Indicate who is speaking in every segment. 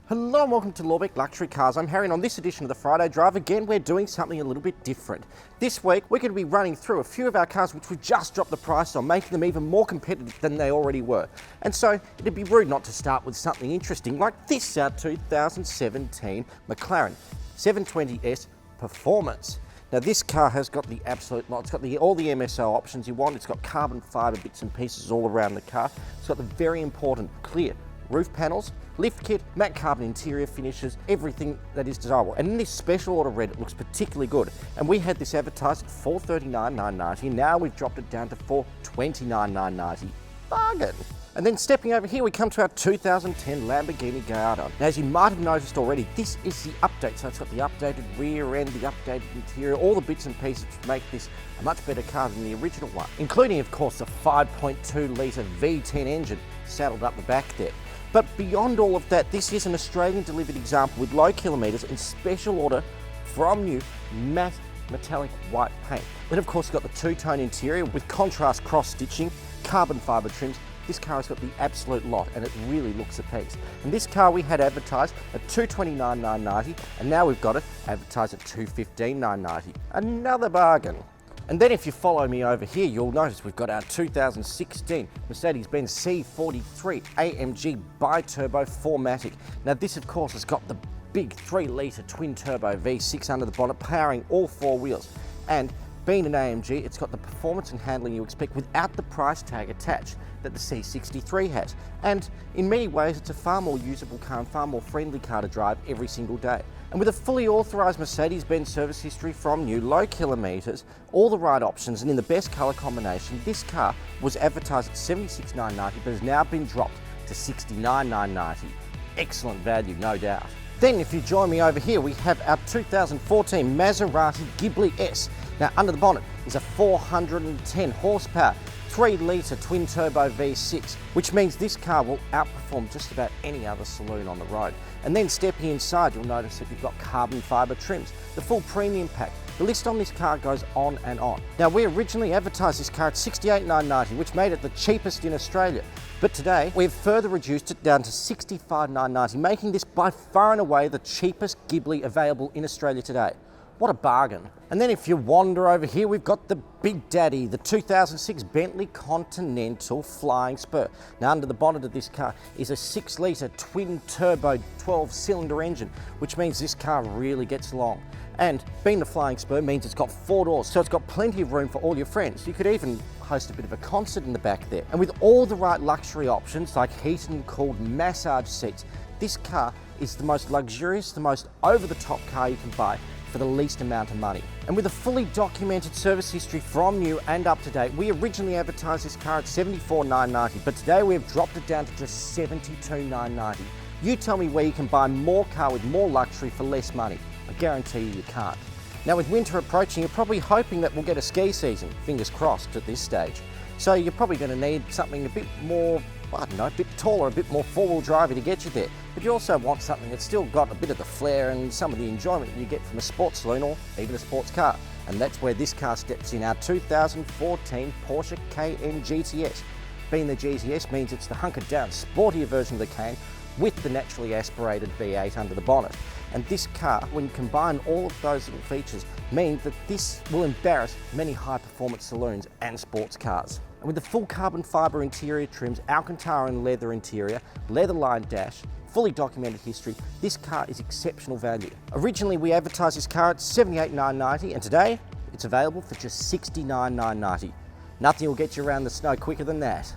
Speaker 1: Hello and welcome to Lorbek Luxury Cars. I'm Harry and on this edition of the Friday Drive, again, we're doing something a little bit different. This week, we're going to be running through a few of our cars which we just dropped the price on, making them even more competitive than they already were. And so, it'd be rude not to start with something interesting like this, our 2017 McLaren 720S Performance. Now this car has got the absolute lot. It's got all the MSO options you want. It's got carbon fibre bits and pieces all around the car. It's got the very important clear roof panels, lift kit, matte carbon interior finishes, everything that is desirable. And in this special order red, it looks particularly good. And we had this advertised at $439,990. Now we've dropped it down to $429,990. Bargain. And then stepping over here, we come to our 2010 Lamborghini Gallardo. Now, as you might have noticed already, this is the update. So it's got the updated rear end, the updated interior, all the bits and pieces which make this a much better car than the original one, including, of course, the 5.2 litre V10 engine saddled up the back there. But beyond all of that, this is an Australian delivered example with low kilometres in special order from new matte metallic white paint. And of course, got the two-tone interior with contrast cross-stitching, carbon fibre trims. This car has got the absolute lot and it really looks a piece. And this car we had advertised at $229,990 and now we've got it advertised at $215,990. Another bargain. And then if you follow me over here, you'll notice we've got our 2016 Mercedes-Benz C43 AMG bi-turbo 4MATIC. Now this of course has got the big 3-litre twin-turbo V6 under the bonnet powering all four wheels. And being an AMG, it's got the performance and handling you expect without the price tag attached that the C43 has. And in many ways, it's a far more usable car and far more friendly car to drive every single day. And with a fully authorised Mercedes-Benz service history from new, low kilometres, all the right options and in the best colour combination, this car was advertised at $76,990 but has now been dropped to $69,990. Excellent value, no doubt. Then if you join me over here, we have our 2014 Maserati Ghibli S. Now under the bonnet is a 410 horsepower, 3-litre twin-turbo V6, which means this car will outperform just about any other saloon on the road. And then stepping inside, you'll notice that you've got carbon fibre trims, the full premium pack. The list on this car goes on and on. Now we originally advertised this car at $68,990, which made it the cheapest in Australia. But today, we've further reduced it down to $65,990, making this by far and away the cheapest Ghibli available in Australia today. What a bargain. And then if you wander over here, we've got the big daddy, the 2006 Bentley Continental Flying Spur. Now under the bonnet of this car is a 6-litre twin-turbo 12-cylinder engine, which means this car really gets along. And being the Flying Spur means it's got 4 doors, so it's got plenty of room for all your friends. You could even host a bit of a concert in the back there. And with all the right luxury options like heated and cooled massage seats, this car is the most luxurious, the most over-the-top car you can buy for the least amount of money. And with a fully documented service history from new and up to date, we originally advertised this car at $74,990, but today we have dropped it down to just $72,990. You tell me where you can buy more car with more luxury for less money. I guarantee you can't. Now with winter approaching, you're probably hoping that we'll get a ski season, fingers crossed at this stage. So you're probably going to need something a bit more, I don't know, a bit taller, a bit more four-wheel drivey to get you there. But you also want something that's still got a bit of the flair and some of the enjoyment you get from a sports saloon or even a sports car. And that's where this car steps in, our 2014 Porsche Cayenne GTS. Being the GTS means it's the hunkered down, sportier version of the Cayenne with the naturally aspirated V8 under the bonnet. And this car, when you combine all of those little features, means that this will embarrass many high-performance saloons and sports cars. And with the full carbon fibre interior trims, Alcantara and leather interior, leather-lined dash, fully documented history, this car is exceptional value. Originally, we advertised this car at $78,990, and today, it's available for just $69,990. Nothing will get you around the snow quicker than that.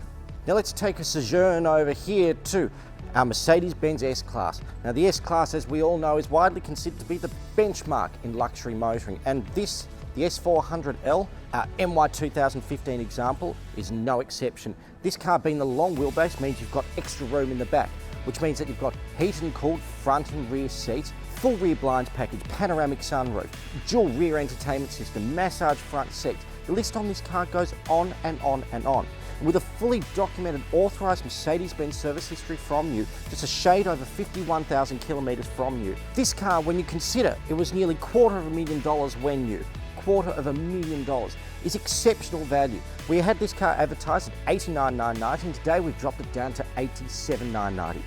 Speaker 1: Now let's take a sojourn over here to our Mercedes-Benz S-Class. Now the S-Class, as we all know, is widely considered to be the benchmark in luxury motoring, and this, the S400L, our MY 2015 example, is no exception. This car being the long wheelbase means you've got extra room in the back, which means that you've got heated and cooled front and rear seats, full rear blinds package, panoramic sunroof, dual rear entertainment system, massage front seats. The list on this car goes on and on and on. And with a fully documented authorised Mercedes-Benz service history from new, just a shade over 51,000 kilometres from new. This car, when you consider it was nearly $250,000 when new, $250,000, is exceptional value. We had this car advertised at $89,990 and today we've dropped it down to $87,990.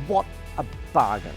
Speaker 1: What a bargain.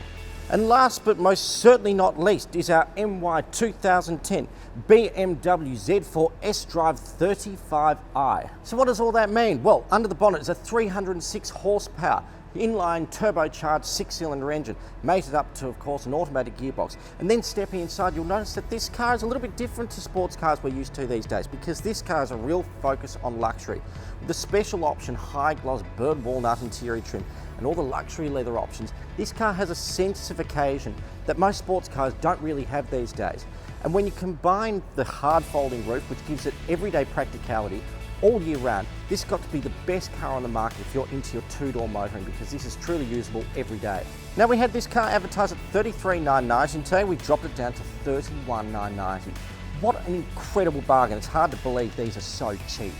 Speaker 1: And last but most certainly not least is our MY 2010 BMW Z4 S-Drive 35i. So what does all that mean? Well, under the bonnet is a 306 horsepower inline turbocharged 6-cylinder engine, mated up to, of course, an automatic gearbox. And then stepping inside, you'll notice that this car is a little bit different to sports cars we're used to these days, because this car has a real focus on luxury. With the special option high gloss bird walnut interior trim and all the luxury leather options, this car has a sense of occasion that most sports cars don't really have these days. And when you combine the hard folding roof, which gives it everyday practicality, all year round, this has got to be the best car on the market if you're into your two-door motoring, because this is truly usable every day. Now, we had this car advertised at $33,990, and today we dropped it down to $31,990. What an incredible bargain. It's hard to believe these are so cheap.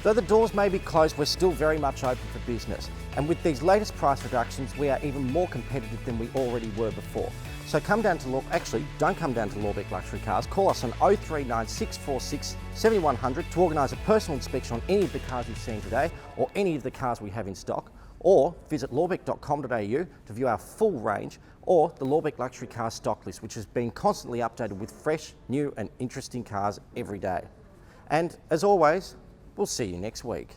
Speaker 1: Though the doors may be closed, we're still very much open for business. And with these latest price reductions, we are even more competitive than we already were before. So come down to don't come down to Lorbek Luxury Cars. Call us on 0396 646 7100 to organise a personal inspection on any of the cars you've seen today or any of the cars we have in stock, or visit lorbek.com.au to view our full range, or the Lorbek Luxury Car stock list, which has been constantly updated with fresh, new and interesting cars every day. And as always, we'll see you next week.